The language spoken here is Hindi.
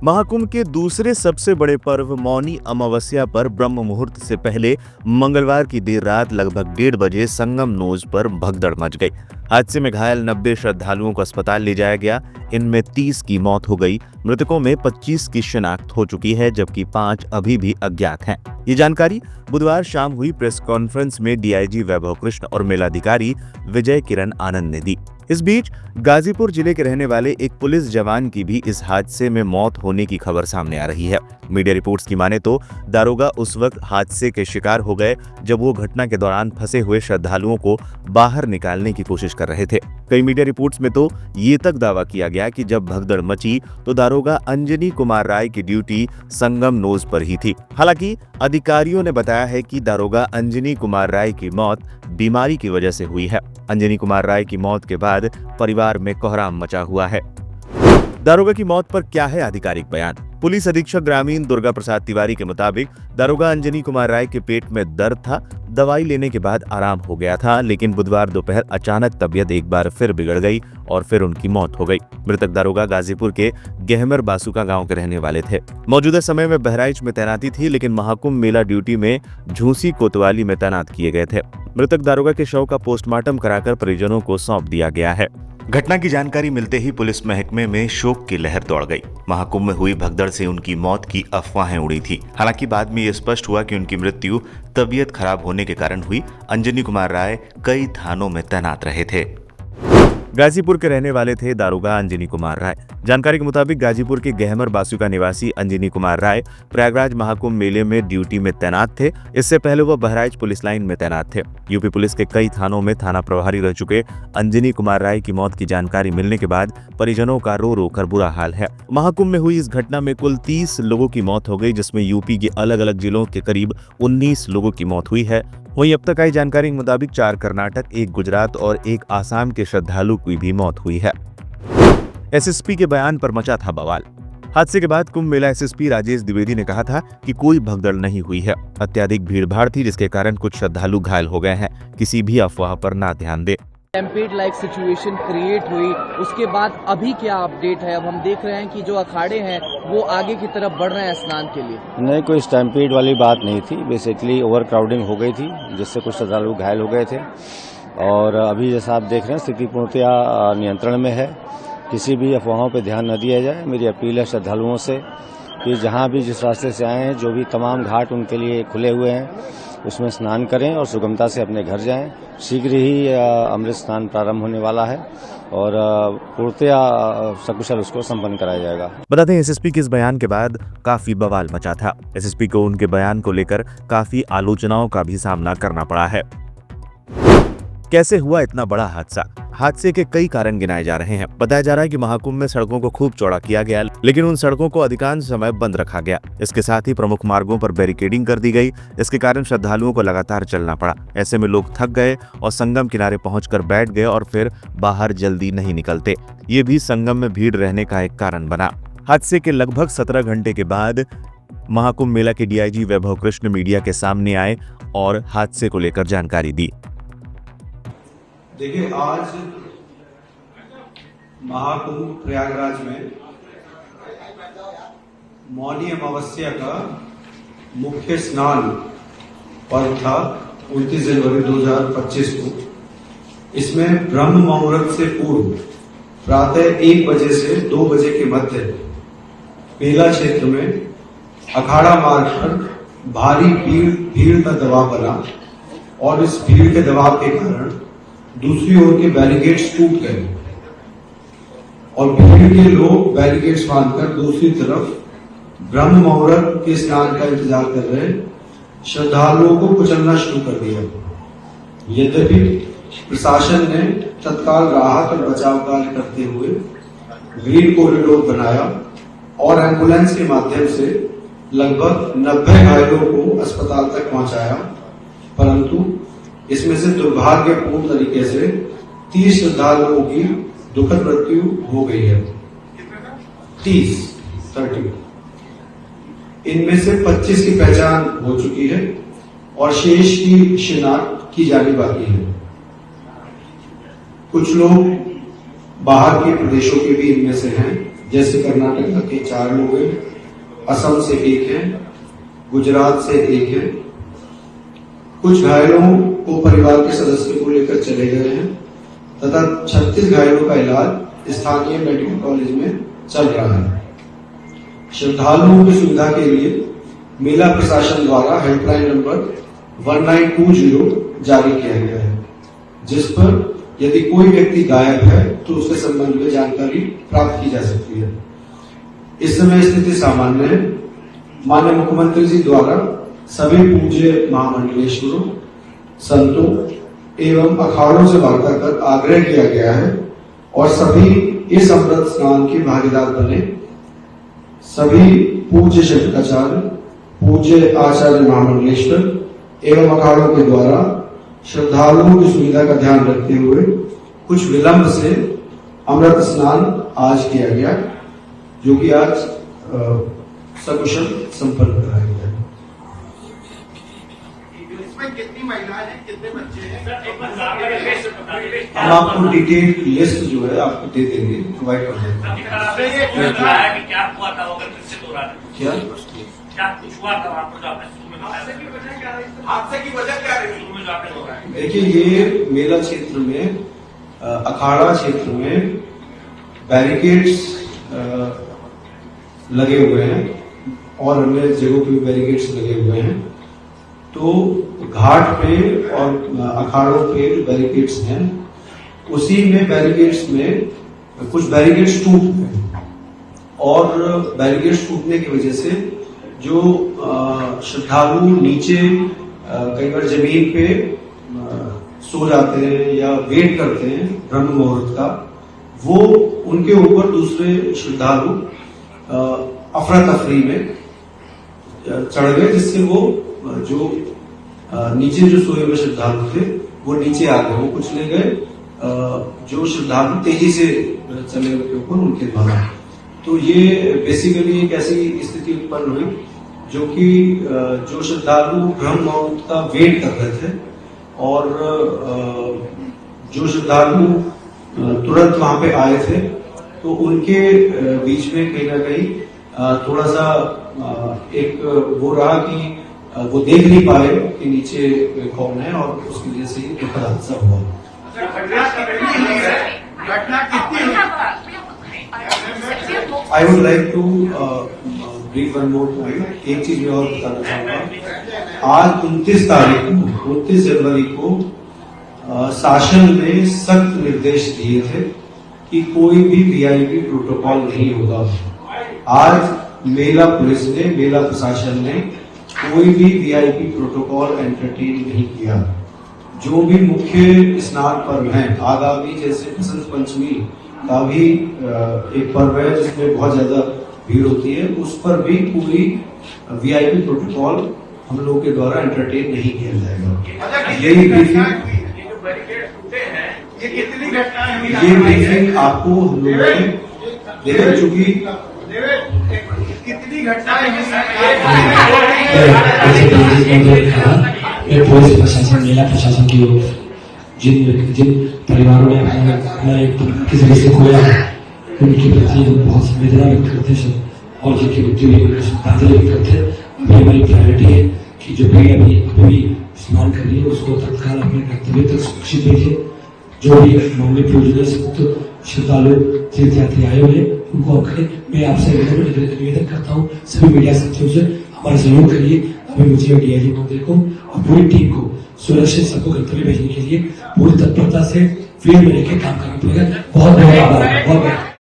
महाकुंभ के दूसरे सबसे बड़े पर्व मौनी अमावस्या पर ब्रह्म मुहूर्त से पहले मंगलवार की देर रात लगभग 1:30 बजे संगम नोज पर भगदड़ मच गई। हादसे में घायल 90 श्रद्धालुओं को अस्पताल ले जाया गया। इनमें 30 की मौत हो गई। मृतकों में 25 की शिनाख्त हो चुकी है, जबकि 5 अभी भी अज्ञात हैं। ये जानकारी बुधवार शाम हुई प्रेस कॉन्फ्रेंस में डीआईजी वैभव कृष्ण और मेलाधिकारी विजय किरण आनंद ने दी। इस बीच गाजीपुर जिले के रहने वाले एक पुलिस जवान की भी इस हादसे में मौत होने की खबर सामने आ रही है। मीडिया रिपोर्ट्स की माने तो दारोगा उस वक्त हादसे के शिकार हो गए जब वो घटना के दौरान फंसे हुए श्रद्धालुओं को बाहर निकालने की कोशिश कर रहे थे। कई मीडिया रिपोर्ट्स में तो ये तक दावा किया गया कि जब भगदड़ मची तो दारोगा अंजनी कुमार राय की ड्यूटी संगम नोज पर ही थी। हालांकि अधिकारियों ने बताया है कि दारोगा अंजनी कुमार राय की मौत बीमारी की वजह से हुई है। अंजनी कुमार राय की मौत के बाद परिवार में कोहराम मचा हुआ है। दारोगा की मौत पर क्या है आधिकारिक बयान? पुलिस अधीक्षक ग्रामीण दुर्गा प्रसाद तिवारी के मुताबिक दारोगा अंजनी कुमार राय के पेट में दर्द था। दवाई लेने के बाद आराम हो गया था, लेकिन बुधवार दोपहर अचानक तबीयत एक बार फिर बिगड़ गई और फिर उनकी मौत हो गई। मृतक दारोगा गाजीपुर के गहमर बासुका गांव के रहने वाले थे। मौजूदा समय में बहराइच में तैनाती थी, लेकिन महाकुंभ मेला ड्यूटी में झूसी कोतवाली में तैनात किए गए थे। मृतक दारोगा के शव का पोस्टमार्टम कराकर परिजनों को सौंप दिया गया है। घटना की जानकारी मिलते ही पुलिस महकमे में शोक की लहर दौड़ गई। महाकुंभ में हुई भगदड़ से उनकी मौत की अफवाहें उड़ी थी। हालांकि बाद में ये स्पष्ट हुआ कि उनकी मृत्यु तबीयत खराब होने के कारण हुई। अंजनी कुमार राय कई थानों में तैनात रहे थे। गाजीपुर के रहने वाले थे दारोगा अंजनी कुमार राय। जानकारी के मुताबिक गाजीपुर के गहमर बासुका निवासी अंजनी कुमार राय प्रयागराज महाकुंभ मेले में ड्यूटी में तैनात थे। इससे पहले वह बहराइच पुलिस लाइन में तैनात थे। यूपी पुलिस के कई थानों में थाना प्रभारी रह चुके अंजनी कुमार राय की मौत की जानकारी मिलने के बाद परिजनों का रो रो कर बुरा हाल है। महाकुंभ में हुई इस घटना में कुल 30 लोगों की मौत हो गई, जिसमें यूपी के अलग अलग जिलों के करीब 19 लोगों की मौत हुई है। वहीं अब तक आई जानकारी के मुताबिक 4 कर्नाटक, 1 गुजरात और 1 आसाम के श्रद्धालु की भी मौत हुई है। एसएसपी के बयान पर मचा था बवाल। हादसे के बाद कुंभ मेला एसएसपी राजेश द्विवेदी ने कहा था कि कोई भगदड़ नहीं हुई है। अत्यधिक भीड़भाड़ थी, जिसके कारण कुछ श्रद्धालु घायल हो गए हैं। किसी भी अफवाह पर ना ध्यान दे। स्टैम्पेड लाइक सिचुएशन क्रिएट हुई, उसके बाद अभी क्या अपडेट है? अब हम देख रहे हैं कि जो अखाड़े हैं वो आगे की तरफ बढ़ रहे हैं स्नान के लिए। नहीं, कोई स्टैम्पेड वाली बात नहीं थी। बेसिकली ओवर क्राउडिंग हो गई थी, जिससे कुछ श्रद्धालु घायल हो गए थे। और अभी जैसा आप देख रहे हैं, स्थिति पूर्णतया नियंत्रण में है। किसी भी अफवाहों पर ध्यान न दिया जाए। मेरी अपील है श्रद्धालुओं से कि जहां भी जिस रास्ते से आए हैं, जो भी तमाम घाट उनके लिए खुले हुए हैं, उसमें स्नान करें और सुगमता से अपने घर जाएं। शीघ्र ही अमृत स्नान प्रारंभ होने वाला है और पूर्णतया सकुशल उसको संपन्न कराया जाएगा। बता दें, एसएसपी के इस बयान के बाद काफी बवाल मचा था। एसएसपी को उनके बयान को लेकर काफी आलोचनाओं का भी सामना करना पड़ा है। कैसे हुआ इतना बड़ा हादसा? हादसे के कई कारण गिनाए जा रहे हैं। बताया जा रहा है कि महाकुंभ में सड़कों को खूब चौड़ा किया गया, लेकिन उन सड़कों को अधिकांश समय बंद रखा गया। इसके साथ ही प्रमुख मार्गों पर बैरिकेडिंग कर दी गई। इसके कारण श्रद्धालुओं को लगातार चलना पड़ा। ऐसे में लोग थक गए और संगम किनारे पहुंचकर बैठ गए और फिर बाहर जल्दी नहीं निकलते। ये भी संगम में भीड़ रहने का एक कारण बना। हादसे के लगभग 17 घंटे के बाद महाकुंभ मेला के डीआईजी वैभव कृष्ण मीडिया के सामने आए और हादसे को लेकर जानकारी दी। देखिए, आज महाकुंभ प्रयागराज में मौनी अमावस्या का मुख्य स्नान पर्व था 29 जनवरी 2025 को। इसमें ब्रह्म मुहूर्त से पूर्व प्रातः 1 बजे से 2 बजे के मध्य मेला क्षेत्र में अखाड़ा मार्ग पर भारी भीड़ का दबाव बना और इस भीड़ के दबाव के कारण दूसरी ओर के बैरिकेड्स टूट गए और भीड़ के लोग बैरिकेड्स बांधकर दूसरी तरफ ब्रह्म मुहूर्त के स्नान का इंतजार कर रहे श्रद्धालुओं को कुचलना शुरू कर दिया। यद्यपि प्रशासन ने तत्काल राहत और बचाव कार्य करते हुए ग्रीन कॉरिडोर बनाया और एम्बुलेंस के माध्यम से लगभग 90 घायलों को अस्पताल तक पहुंचाया, परंतु इसमें से दुर्भाग्यपूर्ण तरीके से 30 श्रद्धालुओं की दुखद मृत्यु हो गई है। 30 इनमें से 25 की पहचान हो चुकी है और शेष की शिनाख्त की जानी बाकी है। कुछ लोग बाहर के प्रदेशों के भी इनमें से हैं, जैसे कर्नाटक के 4 लोग हैं, असम से 1 है, गुजरात से 1 है। कुछ घायलों को परिवार के सदस्य को लेकर चले गए हैं तथा 36 घायलों का इलाज स्थानीय मेडिकल कॉलेज में चल रहा है। श्रद्धालुओं की सुविधा के लिए मेला प्रशासन द्वारा हेल्पलाइन नंबर 1920 जारी किया गया है, जिस पर यदि कोई व्यक्ति गायब है तो उसके संबंध में जानकारी प्राप्त की जा सकती है। इस समय स्थिति सामान्य है। माननीय मुख्यमंत्री जी द्वारा सभी पूज्य महामंडलेश्वरों, संतों एवं अखाड़ों से वार्ता कर आग्रह किया गया है और सभी इस अमृत स्नान के भागीदार बने। सभी पूज्य शंकराचार्य, पूज्य आचार्य महामंडलेश्वर एवं अखाड़ों के द्वारा श्रद्धालुओं की सुविधा का ध्यान रखते हुए कुछ विलंब से अमृत स्नान आज किया गया, जो कि आज सकुशल संपन्न कराया गया। इसमें कितनी महिलाएं हैं, कितने बच्चे हैं? हम आपको डिटेल लिस्ट जो है आपको दे देंगे, प्रोवाइड कर देंगे। क्या हुआ था वो किससे हो रहा था? क्या कुछ हुआ था वहाँ पर जो आपने शुरू में बताया? हादसे की वजह क्या रही? शुरू में जो आपने बताया। देखिए, ये मेला क्षेत्र में, अखाड़ा क्षेत्र में बैरिकेड्स लगे हुए हैं और अन्य जगहों पे बैरिकेड्स लगे हुए हैं। तो घाट पे और अखाड़ों पे जो बैरिकेड्स हैं, उसी में बैरिकेड्स में कुछ बैरिकेड्स टूट गए और बैरिकेड्स टूटने की वजह से जो श्रद्धालु नीचे कई बार जमीन पे सो जाते हैं या वेट करते हैं ब्रह्म मुहूर्त का, वो उनके ऊपर दूसरे श्रद्धालु अफरा तफरी में चढ़ गए, जिससे वो जो नीचे जो सोए हुए श्रद्धालु थे वो नीचे आ गए, वो कुचले गए जो श्रद्धालु तेजी से चले उनके ऊपर उनके द्वारा। तो ये बेसिकली एक ऐसी स्थिति उत्पन्न हुई जो कि जो श्रद्धालु ब्रह्म मुहूर्त का वेट कर रहे थे और जो श्रद्धालु तुरंत वहां पे आए थे, तो उनके बीच में कहीं ना कहीं थोड़ा सा एक वो रहा कि वो देख नहीं पाए कि नीचे कौन है और उसकी वजह से ये दुखद हादसा हुआ। घटना कितनी? I would like to brief one more point. एक चीज मैं और बताना चाहूंगा। आज 29 जनवरी को शासन ने सख्त निर्देश दिए थे कि कोई भी वीआईपी प्रोटोकॉल नहीं होगा। आज मेला पुलिस ने, मेला प्रशासन ने कोई भी वीआईपी प्रोटोकॉल एंटरटेन नहीं किया। जो भी मुख्य स्नान पर्व है आगामी, जैसे बसंत पंचमी का भी एक पर्व है जिसमें बहुत ज्यादा भीड़ होती है, उस पर भी पूरी वीआईपी प्रोटोकॉल हम लोगों के द्वारा एंटरटेन नहीं किया जाएगा। यही ब्रीफिंग, ये कितनी घटनाएं हुई? ये ब्रीफिंग आपको हम लोगों ने देखा, चूंकि कितनी घटनाएं हुई? पुलिस प्रशासन, मेला प्रशासन की ओर जिन परिवारों ने अपना एक किसी वजह से खोया है, उनके प्रति हम बहुत संवेदना व्यक्त करते हैं और जिनकी मृत्यु हुई श्रद्धांजलि व्यक्त करते हैं। अभी हमारी प्रायोरिटी है कि जो भी अभी स्नान कर रही है उसको तत्काल अपने कर्तव्य तक सुरक्षित भेजिए। जो भी मामले प्रयोजन से श्रद्धालु तीर्थयात्री आए हुए उनको करें। मैं आपसे निवेदन करता हूँ सभी मीडिया साथियों से हमारा सहयोग करिए। अभी मुझे डीआईजी महोदय को और पूरी टीम को सुरक्षित सबको कर्तव्य भेजने के लिए पूरी तत्परता से फील्ड में लेकर काम करना पड़ेगा। बहुत बहुत आभार।